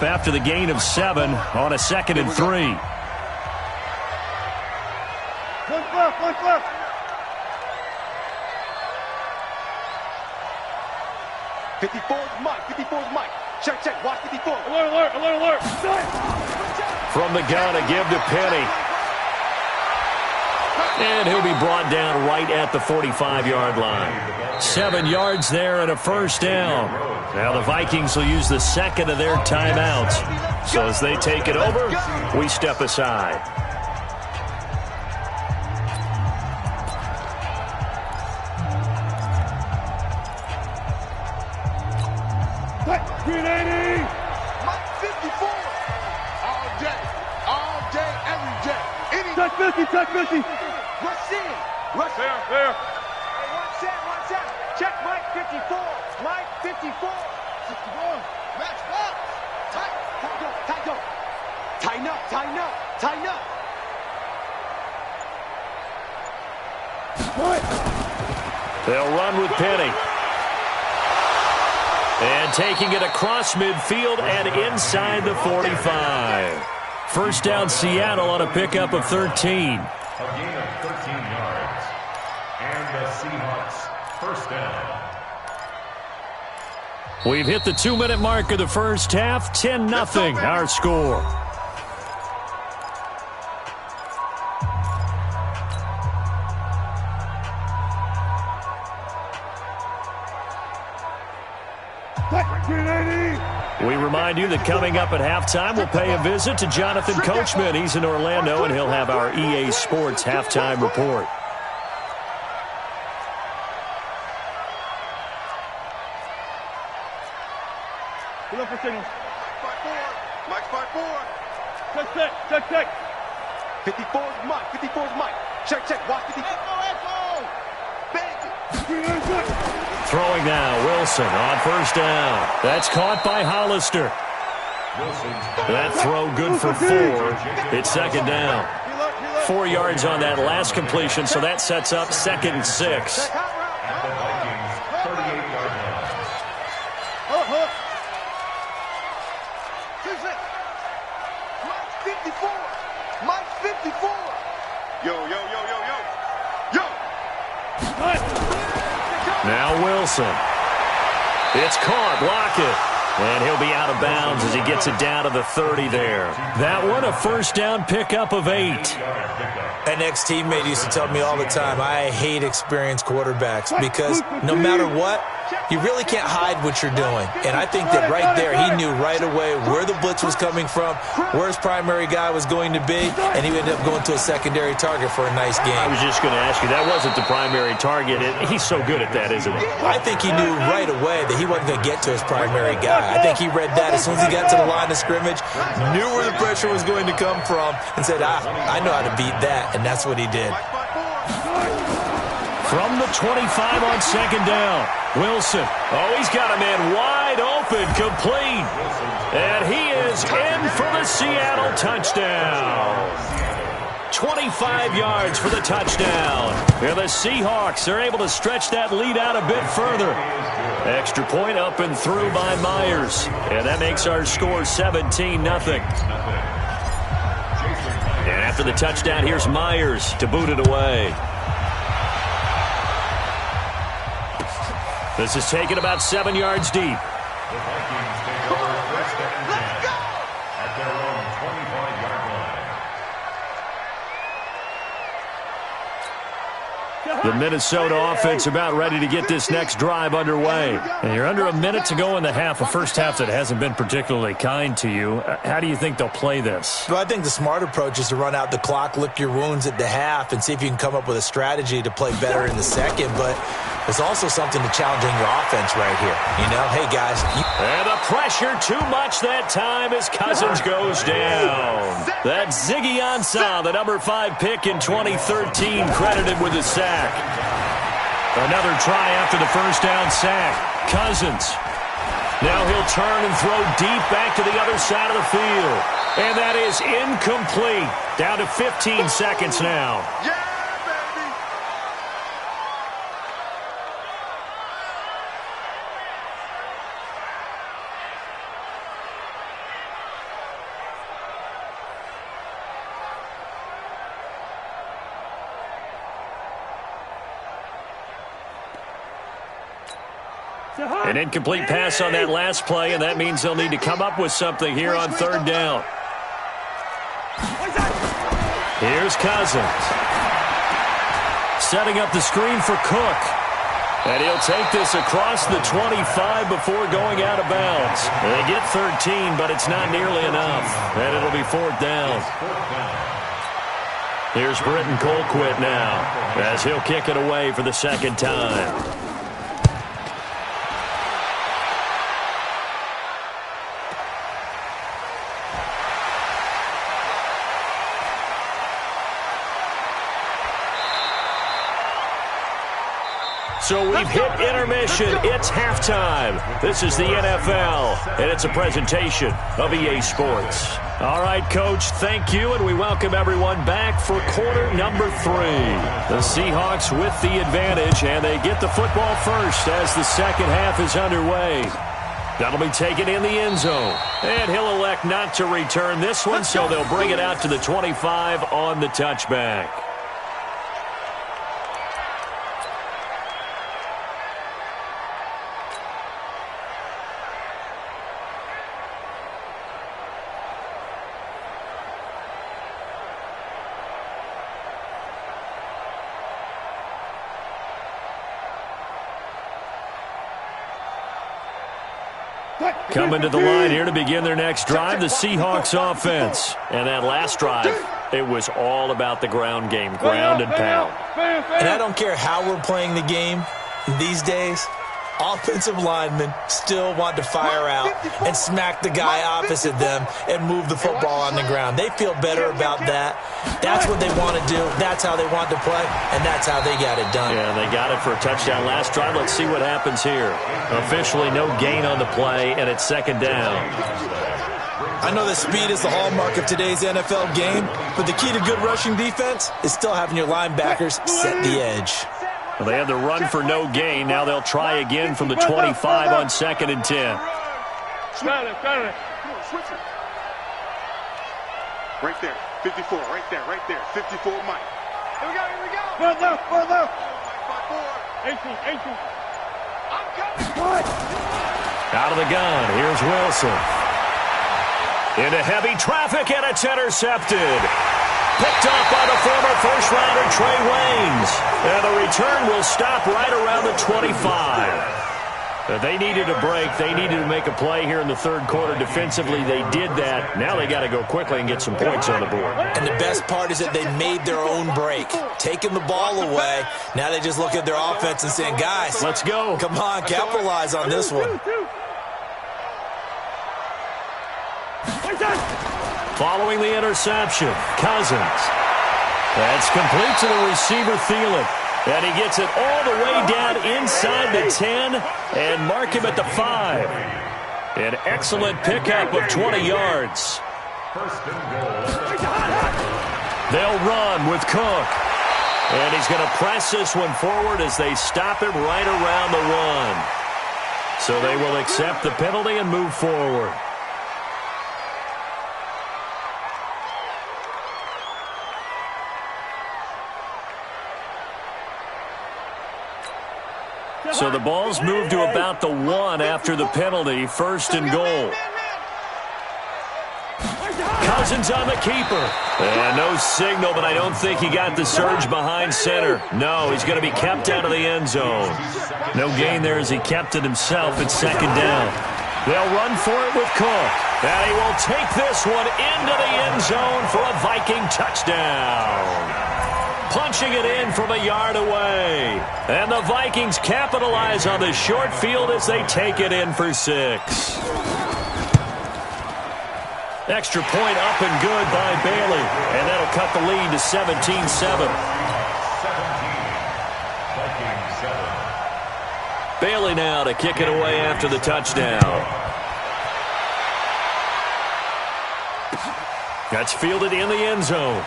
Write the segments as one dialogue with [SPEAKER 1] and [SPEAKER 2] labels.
[SPEAKER 1] After the gain of 7 on a 2nd and 3.
[SPEAKER 2] Look left, look left.
[SPEAKER 3] '54's Mike, '54's Mike. Check, check, watch 54.
[SPEAKER 2] Alert, alert, alert, alert.
[SPEAKER 1] From the gun, a give to Penny. And he'll be brought down right at the 45-yard line. 7 yards there and a first down. Now the Vikings will use the second of their timeouts. So as they take it over, we step aside.
[SPEAKER 2] Green 80.
[SPEAKER 3] Mike 54. All day, every day.
[SPEAKER 2] Check 50, check 50.
[SPEAKER 3] Rush in. Rush in.
[SPEAKER 2] There.
[SPEAKER 3] Hey, watch out. Check Mike 54. Mike 54. 61. Match box. Tighten up. Tighten up.
[SPEAKER 1] They'll run with Penny. And taking it across midfield and inside the 45. First down Seattle on a pickup of 13.
[SPEAKER 4] A gain of 13 yards. And the Seahawks first down.
[SPEAKER 1] We've hit the 2-minute mark of the first half. 10-0 our score. We remind you that coming up at halftime, we'll pay a visit to Jonathan Coachman. He's in Orlando, and he'll have our EA Sports halftime report.
[SPEAKER 2] Get up for signal.
[SPEAKER 3] Mike 54.
[SPEAKER 2] Check.
[SPEAKER 3] 54's Mike. Check, watch 54. Echo.
[SPEAKER 1] Throwing now, Wilson on first down. That's caught by Hollister. That throw good for 4. It's second down. 4 yards on that last completion, so that sets up 2nd and 6.
[SPEAKER 4] At the Vikings 38-yard line.
[SPEAKER 3] Mike 54. Yo.
[SPEAKER 1] Now Wilson. It's caught. Block it. And he'll be out of bounds as he gets it down to the 30 there. That one, a first down pickup of 8.
[SPEAKER 5] An ex-teammate used to tell me all the time, I hate experienced quarterbacks because no matter what, you really can't hide what you're doing. And I think that right there, he knew right away where the blitz was coming from, where his primary guy was going to be, and he ended up going to a secondary target for a nice game.
[SPEAKER 1] I was just going to ask you, that wasn't the primary target. He's so good at that, isn't he?
[SPEAKER 5] I think he knew right away that he wasn't going to get to his primary guy. I think he read that as soon as he got to the line of scrimmage, knew where the pressure was going to come from, and said, I know how to beat that, and that's what he did.
[SPEAKER 1] From the 25 on second down, Wilson. Oh, he's got a man wide open, complete. And he is in for the Seattle touchdown. 25 yards for the touchdown. And the Seahawks are able to stretch that lead out a bit further. Extra point up and through by Myers. And that makes our score 17-0. And after the touchdown, here's Myers to boot it away. This is taken about 7 yards deep.
[SPEAKER 4] The Vikings take over first down and 10 at their own 25-yard line.
[SPEAKER 1] The Minnesota offense about ready to get this next drive underway. And you're under a minute to go in the half, a first half that hasn't been particularly kind to you. How do you think they'll play this?
[SPEAKER 5] Well, I think the smart approach is to run out the clock, lick your wounds at the half, and see if you can come up with a strategy to play better in the second. But there's also something to challenging your offense right here. You know, hey, guys.
[SPEAKER 1] And the pressure too much that time as Cousins goes down. That's Ziggy Ansah, the number 5 pick in 2013, credited with a sack. Another try after the first down sack. Cousins. Now he'll turn and throw deep back to the other side of the field. And that is incomplete. Down to 15 seconds now. An incomplete pass on that last play, and that means they'll need to come up with something here on third down. Here's Cousins. Setting up the screen for Cook. And he'll take this across the 25 before going out of bounds. They get 13, but it's not nearly enough. And it'll be fourth down. Here's Britton Colquitt now, as he'll kick it away for the second time. So we've hit intermission. It's halftime. This is the NFL, and it's a presentation of EA Sports. All right, Coach, thank you, and we welcome everyone back for quarter number 3. The Seahawks with the advantage, and they get the football first as the second half is underway. That'll be taken in the end zone, and he'll elect not to return this one, so they'll bring it out to the 25 on the touchback. Coming to the line here to begin their next drive, the Seahawks offense. And that last drive, it was all about the ground game, ground and pound.
[SPEAKER 5] And I don't care how we're playing the game these days, offensive linemen still want to fire out and smack the guy opposite them and move the football on the ground. They feel better about that. That's what they want to do. That's how they want to play, and that's how they got it done.
[SPEAKER 1] Yeah, they got it for a touchdown last drive. Let's see what happens here. Officially no gain on the play, and it's second down.
[SPEAKER 5] I know that speed is the hallmark of today's NFL game, but the key to good rushing defense is still having your linebackers set the edge.
[SPEAKER 1] Well, they had the run for no gain. Now they'll try again from the 25 on 2nd and 10.
[SPEAKER 2] Got it.
[SPEAKER 3] Right there, 54, right there, 54, Mike. Here we go.
[SPEAKER 2] One left. 18.
[SPEAKER 3] I'm coming.
[SPEAKER 1] Out of the gun, here's Wilson. Into heavy traffic, and it's intercepted. Picked up by the former first-rounder Trey Waynes. And the return will stop right around the 25. They needed a break. They needed to make a play here in the third quarter. Defensively, they did that. Now they got to go quickly and get some points on the board.
[SPEAKER 5] And the best part is that they made their own break, taking the ball away. Now they just look at their offense and saying, guys,
[SPEAKER 1] let's go.
[SPEAKER 5] Come on, capitalize on this one.
[SPEAKER 1] Following the interception, Cousins. That's complete to the receiver, Thielen. And he gets it all the way down inside the 10 and mark him at the 5. An excellent pickup of 20 yards. They'll run with Cook. And he's going to press this one forward as they stop him right around the 1. So they will accept the penalty and move forward. So the ball's moved to about the 1 after the penalty. 1st and goal. Cousins on the keeper. And no signal, but I don't think he got the surge behind center. No, he's going to be kept out of the end zone. No gain there as he kept it himself at 2nd down. They'll run for it with Cook. And he will take this one into the end zone for a Viking touchdown. Punching it in from a yard away. And the Vikings capitalize on the short field as they take it in for 6. Extra point up and good by Bailey. And that'll cut the lead to 17-7. Bailey now to kick it away after the touchdown. That's fielded in the end zone.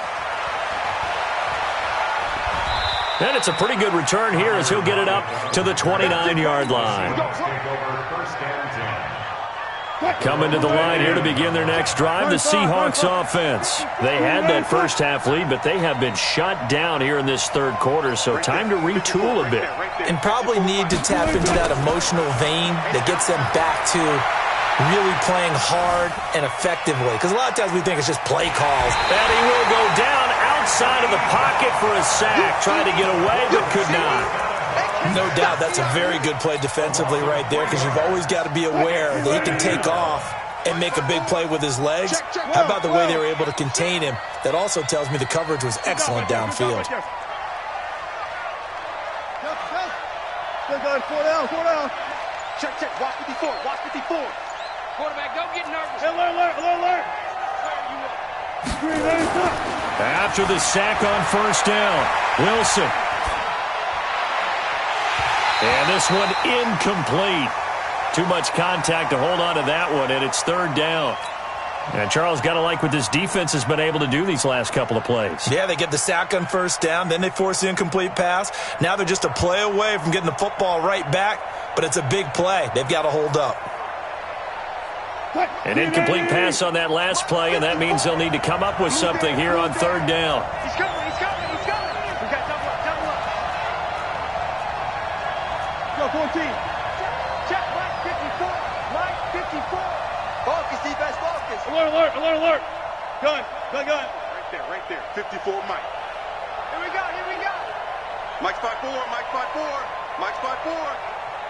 [SPEAKER 1] And it's a pretty good return here as he'll get it up to the 29-yard line. Coming to the line here to begin their next drive, the Seahawks offense. They had that first half lead, but they have been shut down here in this third quarter, so time to retool a bit.
[SPEAKER 5] And probably need to tap into that emotional vein that gets them back to really playing hard and effectively. Because a lot of times we think it's just play calls.
[SPEAKER 1] And he will go down outside of the pocket for a sack. Tried to get away, but could not.
[SPEAKER 5] No doubt that's a very good play defensively right there, because you've always got to be aware that he can take off and make a big play with his legs. How about the way they were able to contain him? That also tells me the coverage was excellent downfield.
[SPEAKER 3] Check, watch 54, watch 54.
[SPEAKER 2] Quarterback, don't get nervous.
[SPEAKER 3] Alert.
[SPEAKER 1] After the sack on first down, Wilson. And this one incomplete. Too much contact to hold on to that one, and it's third down. And Charles, got to like what this defense has been able to do these last couple of plays.
[SPEAKER 5] Yeah, they get the sack on first down, then they force the incomplete pass. Now they're just a play away from getting the football right back, but it's a big play. They've got to hold up.
[SPEAKER 1] An incomplete pass on that last play, and that means they'll need to come up with something here on third down.
[SPEAKER 3] He's coming. We got double up. Go, 14. Check, Mike 54. Focus, defense, focus.
[SPEAKER 2] Alert. Gun.
[SPEAKER 6] Right there. 54, Mike.
[SPEAKER 3] Here we go.
[SPEAKER 6] Mike spot 4.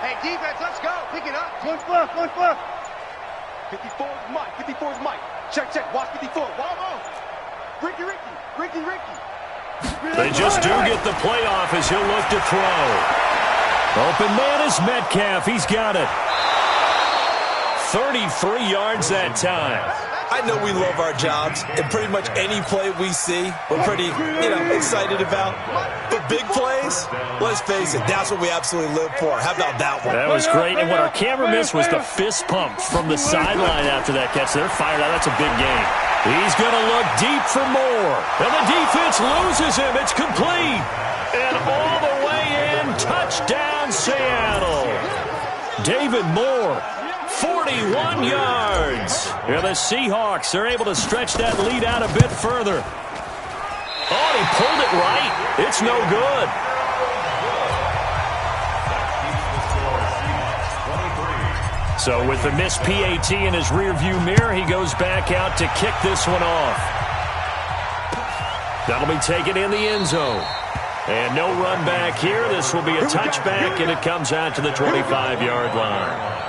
[SPEAKER 3] Hey, defense, let's go. Pick it up.
[SPEAKER 2] One fluff.
[SPEAKER 3] 54 is Mike. Check, watch 54. Whoa. Ricky.
[SPEAKER 1] They just do get the play off as he'll look to throw. Open man is Metcalf. He's got it. 33 yards that time.
[SPEAKER 5] I know we love our jobs, and pretty much any play we see, we're pretty, excited about. But big plays, let's face it, that's what we absolutely live for. How about that one?
[SPEAKER 1] That was great, and what our camera missed was the fist pump from the sideline after that catch. They're fired out. That's a big game. He's going to look deep for more. And the defense loses him. It's complete. And all the way in, touchdown Seattle. David Moore. 41 yards. Here the Seahawks are able to stretch that lead out a bit further. Oh, he pulled it right. It's no good. So with the missed PAT in his rearview mirror, he goes back out to kick this one off. That'll be taken in the end zone. And no run back here. This will be a touchback, and it comes out to the 25-yard line.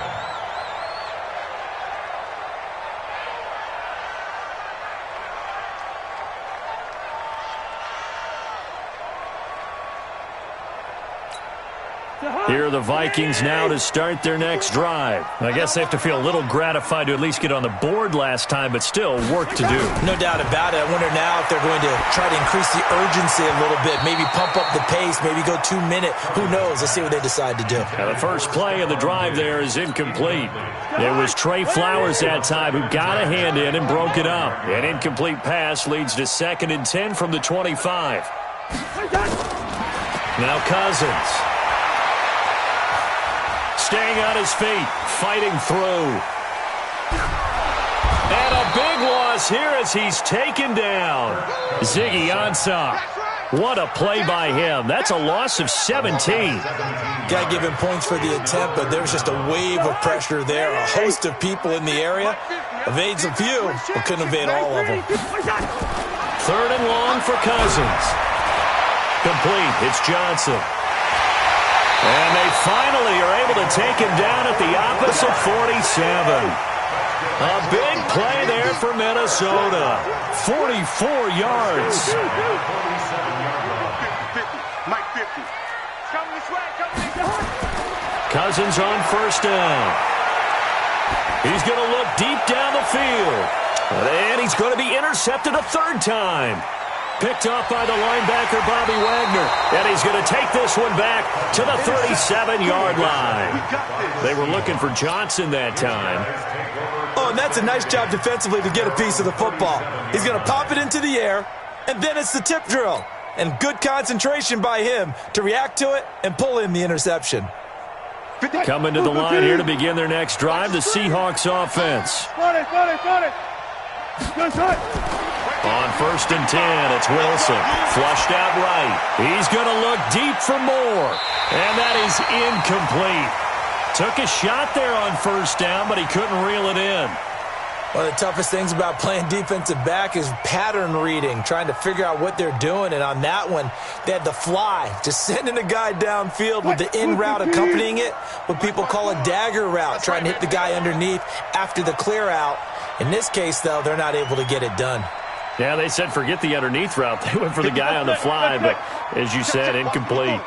[SPEAKER 1] Here are the Vikings now to start their next drive. I guess they have to feel a little gratified to at least get on the board last time, but still work to do.
[SPEAKER 5] No doubt about it. I wonder now if they're going to try to increase the urgency a little bit, maybe pump up the pace, maybe go 2 minute. Who knows? Let's see what they decide to do.
[SPEAKER 1] Now the first play of the drive there is incomplete. It was Trey Flowers that time who got a hand in and broke it up. An incomplete pass leads to 2nd and 10 from the 25. Now Cousins. Staying on his feet, fighting through. And a big loss here as he's taken down. Ziggy Ansah. What a play by him. That's a loss of 17.
[SPEAKER 5] Got to give him points for the attempt, but there's just a wave of pressure there. A host of people in the area. Evades a few, but couldn't evade all of them.
[SPEAKER 1] 3rd and long for Cousins. Complete. It's Johnson. And they finally are able to take him down at the opposite 47. A big play there for Minnesota. 44 yards.
[SPEAKER 6] 50. Mike 50.
[SPEAKER 3] Coming this way.
[SPEAKER 1] Cousins on first down. He's going to look deep down the field. And he's going to be intercepted a 3rd time. Picked off by the linebacker, Bobby Wagner. And he's going to take this one back to the 37-yard line. They were looking for Johnson that time.
[SPEAKER 5] Oh, and that's a nice job defensively to get a piece of the football. He's going to pop it into the air, and then it's the tip drill. And good concentration by him to react to it and pull in the interception.
[SPEAKER 1] Coming to the line here to begin their next drive, the Seahawks offense. On 1st and 10, it's Wilson. Flushed out right. He's going to look deep for more. And that is incomplete. Took a shot there on 1st down, but he couldn't reel it in.
[SPEAKER 5] One of the toughest things about playing defensive back is pattern reading, trying to figure out what they're doing. And on that one, they had the fly, just sending a guy downfield with the in route accompanying it, what people call a dagger route, trying to hit the guy underneath after the clear out. In this case, though, they're not able to get it done.
[SPEAKER 1] Yeah, they said forget the underneath route. They went for the guy on the fly, but as you said, incomplete.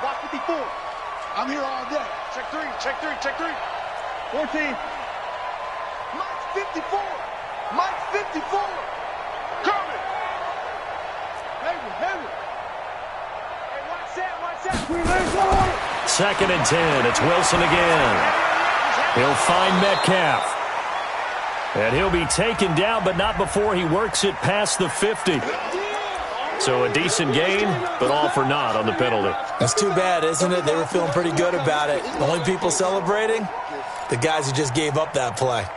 [SPEAKER 3] I'm here all day. Check three, check three, check three. 14. Mike's 54. Mike's 54. Coming. Hey, watch that.
[SPEAKER 1] 2nd and 10. It's Wilson again. He'll find Metcalf. And he'll be taken down, but not before he works it past the 50. So a decent gain, but all for naught on the penalty.
[SPEAKER 5] That's too bad, isn't it? They were feeling pretty good about it. The only people celebrating, the guys who just gave up that play.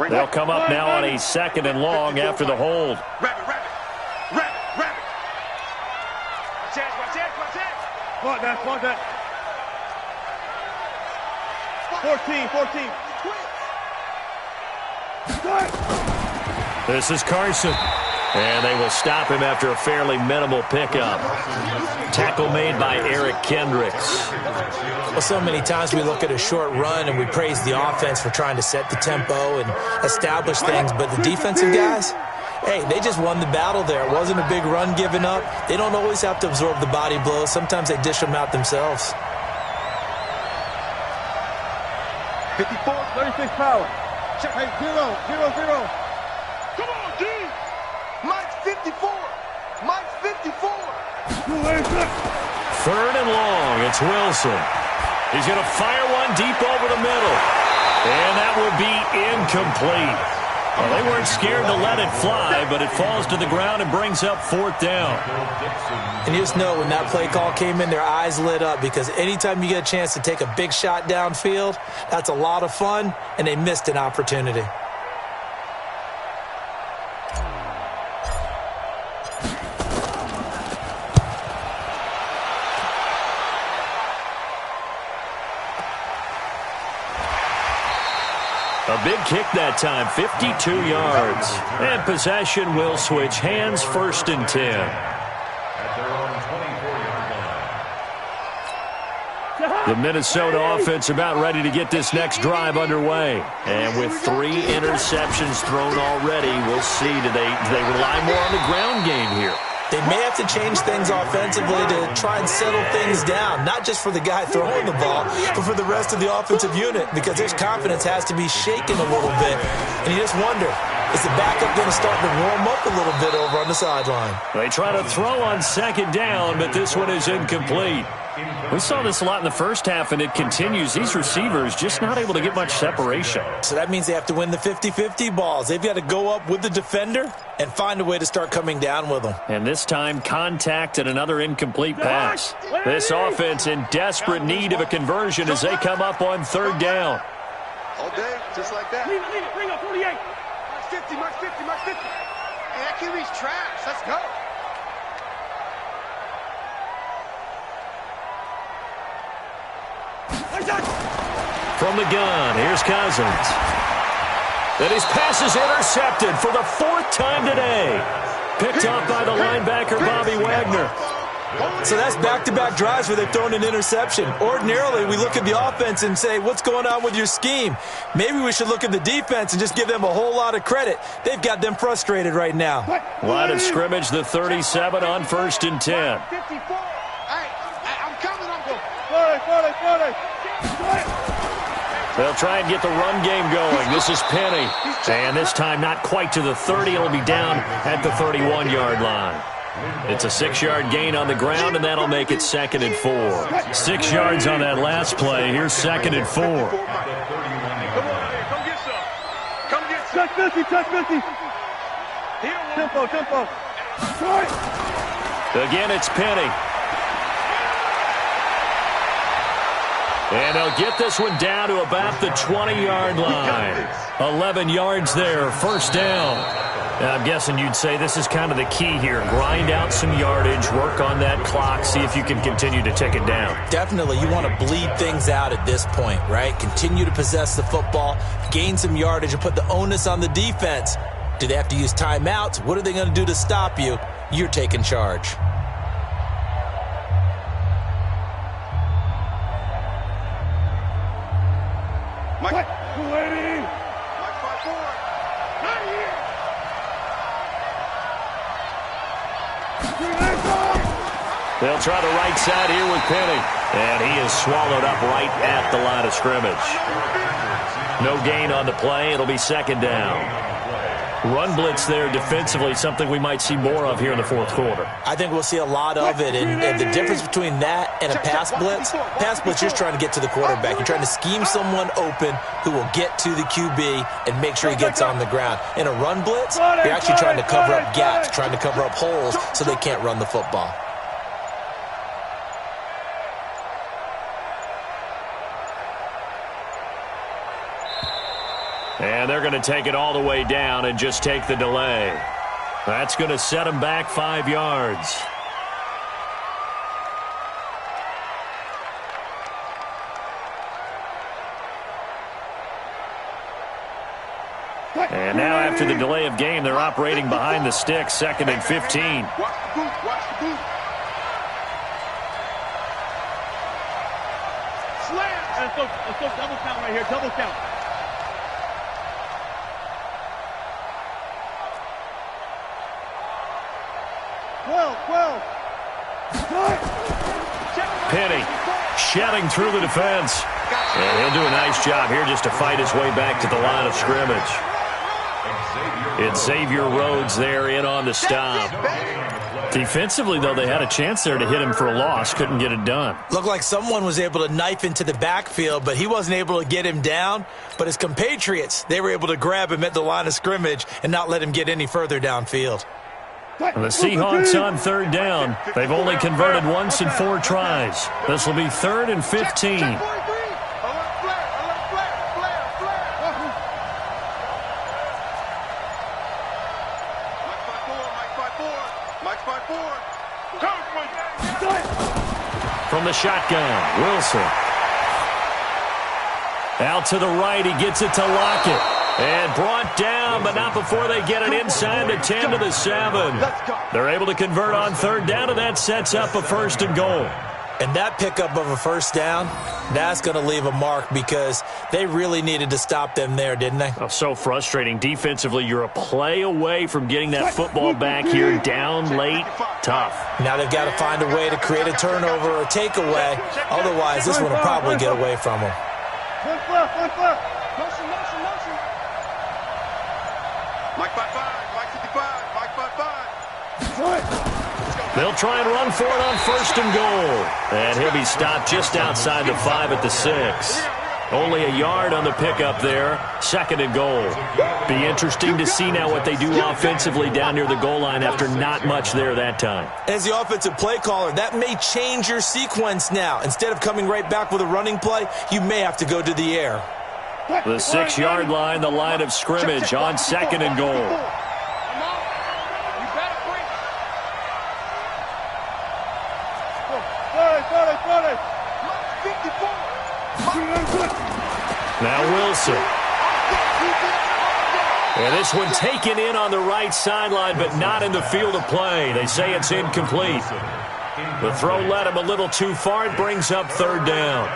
[SPEAKER 1] They'll come up now on a 2nd and long after the hold.
[SPEAKER 6] Rabbit.
[SPEAKER 2] Watch that. 14.
[SPEAKER 1] This is Carson. And they will stop him after a fairly minimal pickup. Tackle made by Eric Kendricks.
[SPEAKER 5] Well, so many times we look at a short run and we praise the offense for trying to set the tempo and establish things, but the defensive guys, hey, they just won the battle there. It wasn't a big run given up. They don't always have to absorb the body blows. Sometimes they dish them out themselves.
[SPEAKER 2] 54, 36 power. Hey, 0.
[SPEAKER 3] Come on, D. Mike's 54. Mike's 54.
[SPEAKER 1] 3rd and long. It's Wilson. He's going to fire one deep over the middle. And that will be incomplete. Well, they weren't scared to let it fly, but it falls to the ground and brings up 4th down.
[SPEAKER 5] And you just know when that play call came in, their eyes lit up, because anytime you get a chance to take a big shot downfield, that's a lot of fun, and they missed an opportunity.
[SPEAKER 1] A big kick that time, 52 yards. And possession will switch hands, 1st and 10.
[SPEAKER 4] At their own 24-yard line.
[SPEAKER 1] The Minnesota offense about ready to get this next drive underway. And with 3 interceptions thrown already, we'll see, do they rely more on the ground game here?
[SPEAKER 5] They may have to change things offensively to try and settle things down, not just for the guy throwing the ball, but for the rest of the offensive unit, because his confidence has to be shaken a little bit. And you just wonder, is the backup going to start to warm up a little bit over on the sideline?
[SPEAKER 1] They try to throw on 2nd down, but this one is incomplete. We saw this a lot in the first half, and it continues. These receivers just not able to get much separation.
[SPEAKER 5] So that means they have to win the 50-50 balls. They've got to go up with the defender and find a way to start coming down with them.
[SPEAKER 1] And this time, contact and another incomplete pass. This offense in desperate need of a conversion as they come up on 3rd down.
[SPEAKER 6] All day, just like that.
[SPEAKER 2] Leave it. Bring up 48.
[SPEAKER 3] Mike's 50, Mike's 50, Mike's 50. Hey, that QB's trash. Let's go.
[SPEAKER 1] From the gun, here's Cousins. And his pass is intercepted for the 4th time today. Picked off by the linebacker, Bobby Wagner.
[SPEAKER 5] So that's back-to-back drives where they've thrown an interception. Ordinarily, we look at the offense and say, what's going on with your scheme? Maybe we should look at the defense and just give them a whole lot of credit. They've got them frustrated right now.
[SPEAKER 1] Line of scrimmage, the 37 on 1st and 10.
[SPEAKER 3] 54. Hey, I'm coming.
[SPEAKER 2] 40.
[SPEAKER 1] They'll try and get the run game going. This is Penny. And this time not quite to the 30. It'll be down at the 31-yard line. It's a 6-yard gain on the ground, and that'll make it 2nd and 4. 6 yards on that last play. Here's 2nd and 4.
[SPEAKER 2] Come on, come get some. Come get some. Touch 50. Tempo.
[SPEAKER 1] Again, it's Penny. And they'll get this one down to about the 20-yard line. 11 yards there, first down. Now, I'm guessing you'd say this is kind of the key here. Grind out some yardage, work on that clock, see if you can continue to tick it down.
[SPEAKER 5] Definitely, you want to bleed things out at this point, right? Continue to possess the football, gain some yardage, and put the onus on the defense. Do they have to use timeouts? What are they going to do to stop you? You're taking charge.
[SPEAKER 3] Mike.
[SPEAKER 2] What? 280.
[SPEAKER 3] Mike 5-4.
[SPEAKER 2] Not here.
[SPEAKER 1] They'll try the right side here with Penny. And he is swallowed up right at the line of scrimmage. No gain on the play. It'll be second down. Run blitz there defensively, something we might see more of here in the fourth quarter.
[SPEAKER 5] I think we'll see a lot of it, and the difference between that and a pass blitz, you're trying to get to the quarterback. You're trying to scheme someone open who will get to the QB and make sure he gets on the ground. In a run blitz, you're actually trying to cover up gaps, trying to cover up holes so they can't run the football.
[SPEAKER 1] And they're going to take it all the way down and just take the delay. That's going to set them back 5 yards. And now after the delay of game, they're operating behind the sticks, 2nd and 15.
[SPEAKER 3] Watch the boot. Watch the boot.
[SPEAKER 2] Let's go double count right here. Double count.
[SPEAKER 1] Penny shedding through the defense. And he'll do a nice job here just to fight his way back to the line of scrimmage. It's Xavier Rhodes there in on the stop. Defensively, though, they had a chance there to hit him for a loss. Couldn't get it done.
[SPEAKER 5] Looked like someone was able to knife into the backfield, but he wasn't able to get him down. But his compatriots, they were able to grab him at the line of scrimmage and not let him get any further downfield.
[SPEAKER 1] And the Seahawks on third down. They've only converted once in 4 tries. This will be 3rd and 15. From the shotgun, Wilson. Out to the right, he gets it to Lockett. And brought down, but not before they get it inside the 10 to the 7. They're able to convert on third down, and that sets up a 1st and goal.
[SPEAKER 5] And that pickup of a first down, that's going to leave a mark because they really needed to stop them there, didn't they?
[SPEAKER 1] Oh, so frustrating. Defensively, you're a play away from getting that football back here down late. Tough.
[SPEAKER 5] Now they've got to find a way to create a turnover or takeaway. Otherwise, this one will probably get away from them.
[SPEAKER 2] One left. Motion.
[SPEAKER 3] Mike 5-5, Mike 55, Mike 5-5.
[SPEAKER 1] They'll try and run for it on 1st and goal. And he'll be stopped just outside the 5 at the 6. Only a yard on the pickup there. 2nd and goal. Be interesting to see now what they do offensively down near the goal line after not much there that time.
[SPEAKER 5] As the offensive play caller, that may change your sequence now. Instead of coming right back with a running play, you may have to go to the air.
[SPEAKER 1] The 6-yard line, the line of scrimmage on 2nd and goal. Now Wilson. And this one taken in on the right sideline, but not in the field of play. They say it's incomplete. The throw led him a little too far. It brings up 3rd down.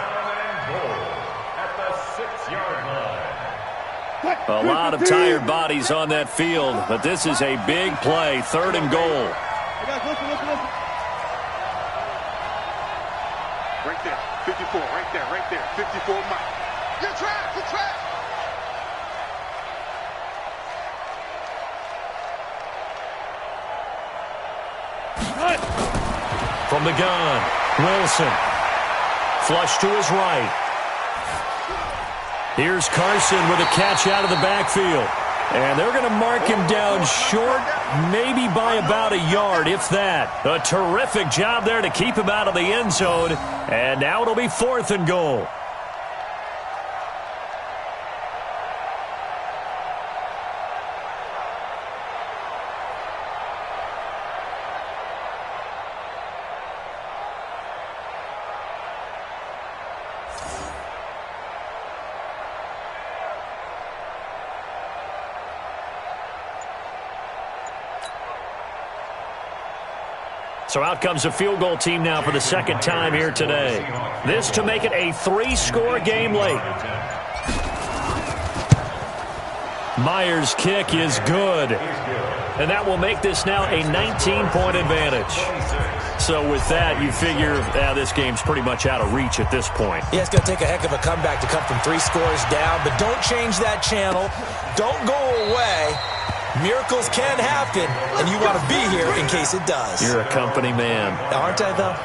[SPEAKER 1] A lot of tired bodies on that field, but this is a big play. 3rd and goal.
[SPEAKER 2] Listen.
[SPEAKER 3] Right there, 54, right there. 54, Mike. Good track.
[SPEAKER 1] From the gun, Wilson. Flush to his right. Here's Carson with a catch out of the backfield. And they're going to mark him down short, maybe by about a yard, if that. A terrific job there to keep him out of the end zone. And now it'll be 4th and goal. So out comes a field goal team now for the second time here today. This to make it a 3-score game late. Myers' kick is good. And that will make this now a 19-point advantage. So with that, you figure this game's pretty much out of reach at this point.
[SPEAKER 5] Yeah, it's going to take a heck of a comeback to come from 3 scores down. But don't change that channel. Don't go away. Miracles can happen, and you want to be here in case it does.
[SPEAKER 1] You're a company man.
[SPEAKER 5] Aren't I, though?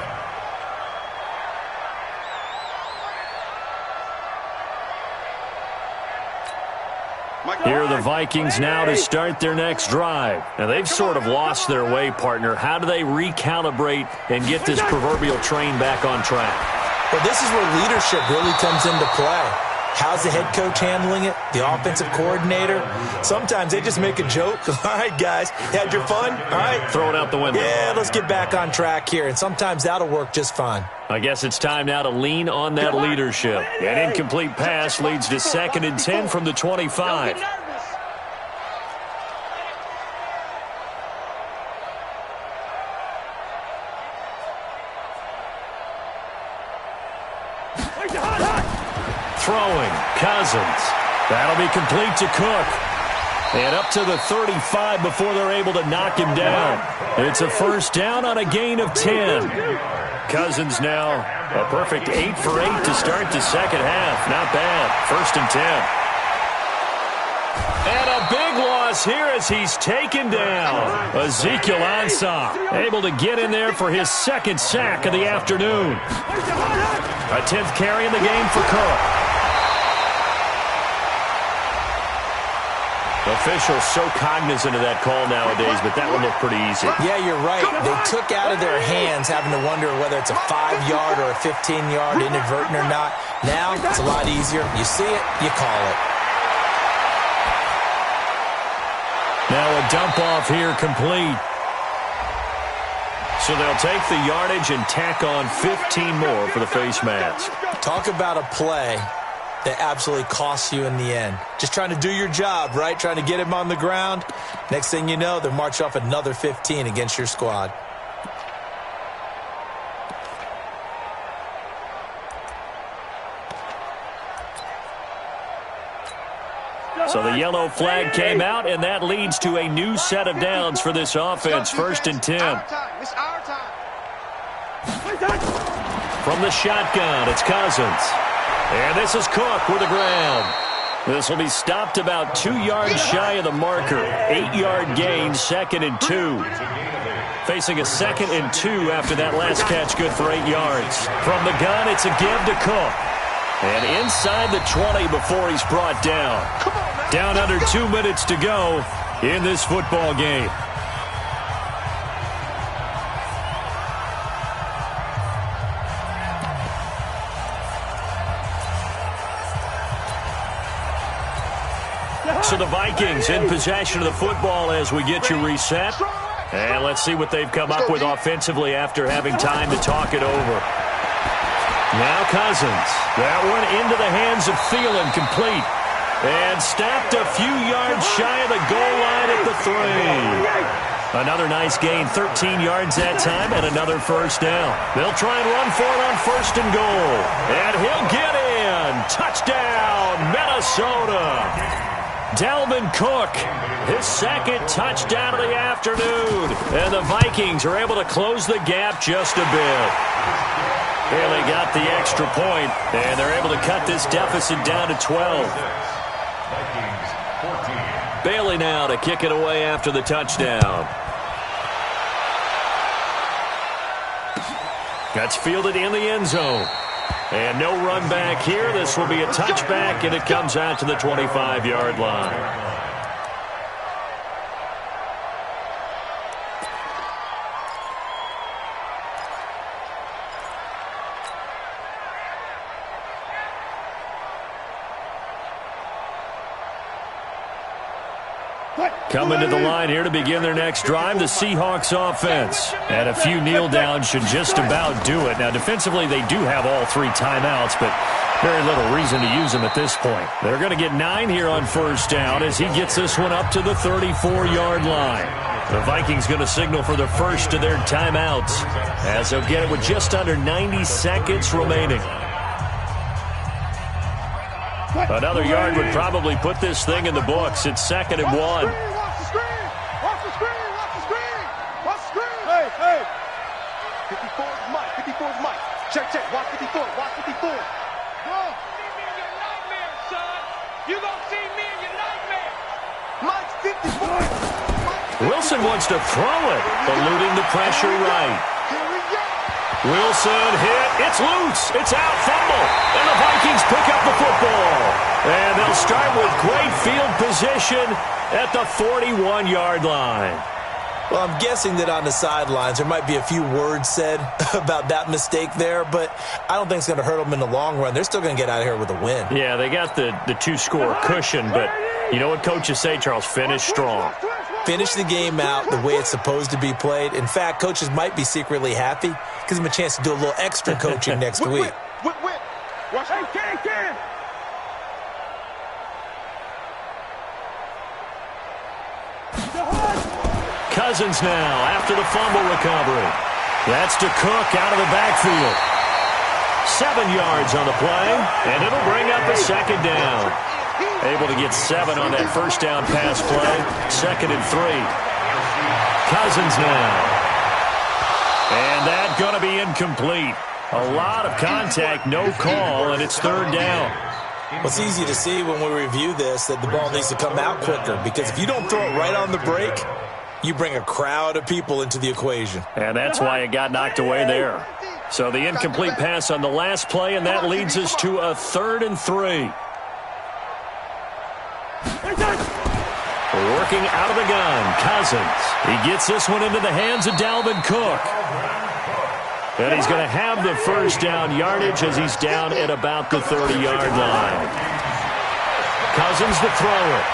[SPEAKER 1] Here are the Vikings now to start their next drive. Now, they've sort of lost their way, partner. How do they recalibrate and get this proverbial train back on track?
[SPEAKER 5] Well, this is where leadership really comes into play. How's the head coach handling it? The offensive coordinator? Sometimes they just make a joke. All right, guys, had your fun? All right.
[SPEAKER 1] Throw it out the window.
[SPEAKER 5] Yeah, let's get back on track here. And sometimes that'll work just fine.
[SPEAKER 1] I guess it's time now to lean on that leadership. An incomplete pass leads to 2nd and 10 from the 25. Throwing, Cousins. That'll be complete to Cook. And up to the 35 before they're able to knock him down. It's a first down on a gain of 10. Cousins now a perfect 8 for 8 to start the second half. Not bad. 1st and 10. And a big loss here as he's taken down. Ezekiel Ansah able to get in there for his 2nd sack of the afternoon. A 10th carry in the game for Cook. Officials so cognizant of that call nowadays, but that one looked pretty easy.
[SPEAKER 5] Yeah, you're right. They took out of their hands having to wonder whether it's a 5-yard or a 15-yard inadvertent or not. Now, it's a lot easier. You see it, you call it.
[SPEAKER 1] Now a dump off here complete. So they'll take the yardage and tack on 15 more for the face mask.
[SPEAKER 5] Talk about a play that absolutely costs you in the end. Just trying to do your job, right? Trying to get him on the ground. Next thing you know, they'll march off another 15 against your squad.
[SPEAKER 1] So the yellow flag came out, and that leads to a new set of downs for this offense. 1st and 10.
[SPEAKER 3] It's our time.
[SPEAKER 1] From the shotgun, it's Cousins. And this is Cook with the ground. This will be stopped about 2 yards shy of the marker. 8-yard gain, 2nd and 2. Facing a 2nd and 2 after that last catch, good for 8 yards. From the gun, it's a give to Cook. And inside the 20 before he's brought down. Down under 2 minutes to go in this football game. So the Vikings in possession of the football as we get you reset. And let's see what they've come up with offensively after having time to talk it over. Now Cousins. That one into the hands of Thielen, complete. And stopped a few yards shy of the goal line at the 3. Another nice gain, 13 yards that time, and another first down. They'll try and run for it on 1st and goal. And he'll get in. Touchdown, Minnesota. Dalvin Cook, his 2nd touchdown of the afternoon. And the Vikings are able to close the gap just a bit. Bailey got the extra point, and they're able to cut this deficit down to 12. Bailey now to kick it away after the touchdown. That's fielded in the end zone. And no run back here. This will be a touchback, and it comes out to the 25-yard line. Coming to the line here to begin their next drive, the Seahawks offense. And a few kneel downs should just about do it. Now, defensively, they do have all 3 timeouts, but very little reason to use them at this point. They're going to get 9 here on first down as he gets this one up to the 34-yard line. The Vikings going to signal for the first of their timeouts as they'll get it with just under 90 seconds remaining. Another yard would probably put this thing in the books. It's 2nd and 1.
[SPEAKER 3] Watch the screen! Watch the screen! Watch the screen! Watch the screen! Hey! 54's Mike. 54's Mike. Check. Watch 54. Watch 54. Go!
[SPEAKER 2] See me in your nightmare, son. You gonna see me in your nightmare.
[SPEAKER 3] Mike's 54.
[SPEAKER 1] Wilson wants to throw it, eluding the pressure right.
[SPEAKER 3] Here we go.
[SPEAKER 1] Wilson hit. It's loose. It's out. Fumble. And the Vikings pick up the football. And they'll start with great field position at the 41-yard line.
[SPEAKER 5] Well, I'm guessing that on the sidelines there might be a few words said about that mistake there, but I don't think it's going to hurt them in the long run. They're still going to get out of here with a win.
[SPEAKER 1] Yeah, they got the 2-score cushion, but you know what coaches say, Charles? Finish strong.
[SPEAKER 5] Finish the game out the way it's supposed to be played. In fact, coaches might be secretly happy. Gives them a chance to do a little extra coaching next week.
[SPEAKER 3] Whip. Watch out. Can.
[SPEAKER 1] Cousins now after the fumble recovery. That's to Cook out of the backfield. 7 yards on the play, and it'll bring up a 2nd down. Able to get 7 on that first down pass play. 2nd and 3. Cousins now. And that's going to be incomplete. A lot of contact, no call, and it's 3rd down.
[SPEAKER 5] Well, it's easy to see when we review this that the ball needs to come out quicker, because if you don't throw it right on the break, you bring a crowd of people into the equation.
[SPEAKER 1] And that's why it got knocked away there. So the incomplete pass on the last play, and that leads us to a 3rd and 3. Working out of the gun, Cousins. He gets this one into the hands of Dalvin Cook. And he's going to have the first down yardage as he's down at about the 30-yard line. Cousins to throw it.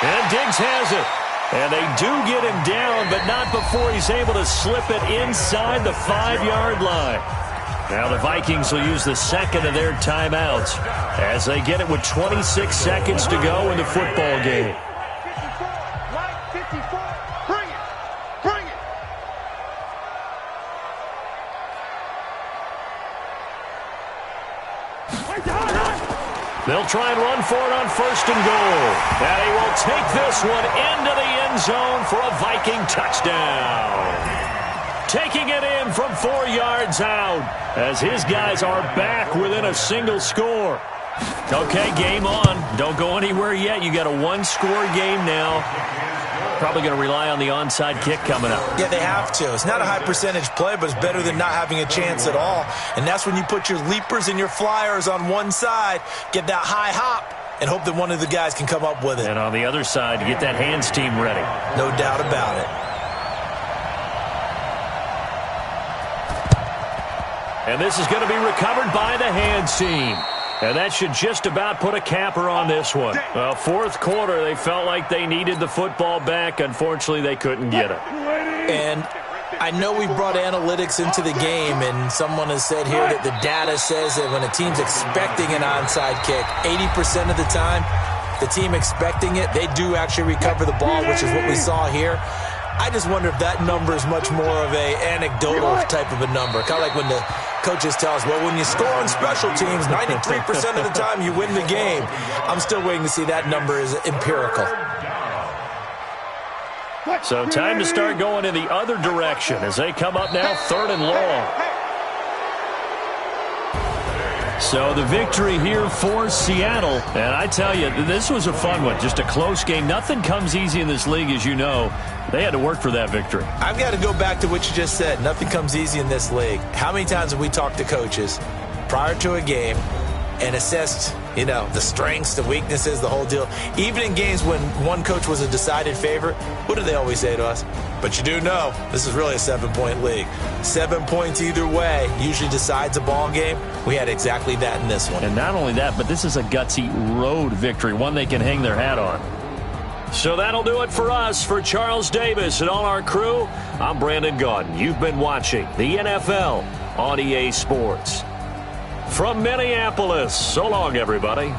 [SPEAKER 1] And Diggs has it. And they do get him down, but not before he's able to slip it inside the 5-yard line. Now the Vikings will use the 2nd of their timeouts as they get it with 26 seconds to go in the football game.
[SPEAKER 3] 54. Mike 54. Bring it.
[SPEAKER 1] They'll try and run for it on 1st and goal. And he will take this one into the end zone for a Viking touchdown. Taking it in from 4 yards out as his guys are back within a single score. Okay, game on. Don't go anywhere yet. You got a 1-score game now. Probably going to rely on the onside kick coming up.
[SPEAKER 5] Yeah, they have to. It's not a high percentage play, but it's better than not having a chance at all. And that's when you put your leapers and your flyers on one side, get that high hop, and hope that one of the guys can come up with it.
[SPEAKER 1] And on the other side, get that hands team ready.
[SPEAKER 5] No doubt about it.
[SPEAKER 1] And this is going to be recovered by the hands team. And that should just about put a capper on this one. Well, 4th quarter, they felt like they needed the football back. Unfortunately, they couldn't get it.
[SPEAKER 5] And I know we brought analytics into the game, and someone has said here that the data says that when a team's expecting an onside kick, 80% of the time, the team expecting it, they do actually recover the ball, which is what we saw here. I just wonder if that number is much more of a anecdotal type of a number. Kind of like when the coaches tell us, well, when you score on special teams, 93% of the time you win the game. I'm still waiting to see that number is empirical.
[SPEAKER 1] So time to start going in the other direction as they come up now 3rd and long. So the victory here for Seattle. And I tell you, this was a fun one. Just a close game. Nothing comes easy in this league, as you know. They had to work for that victory.
[SPEAKER 5] I've got to go back to what you just said. Nothing comes easy in this league. How many times have we talked to coaches prior to a game and assessed, the strengths, the weaknesses, the whole deal? Even in games when one coach was a decided favorite, what do they always say to us? But you do know, this is really a 7-point league. 7 points either way usually decides a ball game. We had exactly that in this one.
[SPEAKER 1] And not only that, but this is a gutsy road victory, one they can hang their hat on. So that'll do it for us. For Charles Davis and all our crew, I'm Brandon Gaudin. You've been watching the NFL on EA Sports. From Minneapolis, so long, everybody.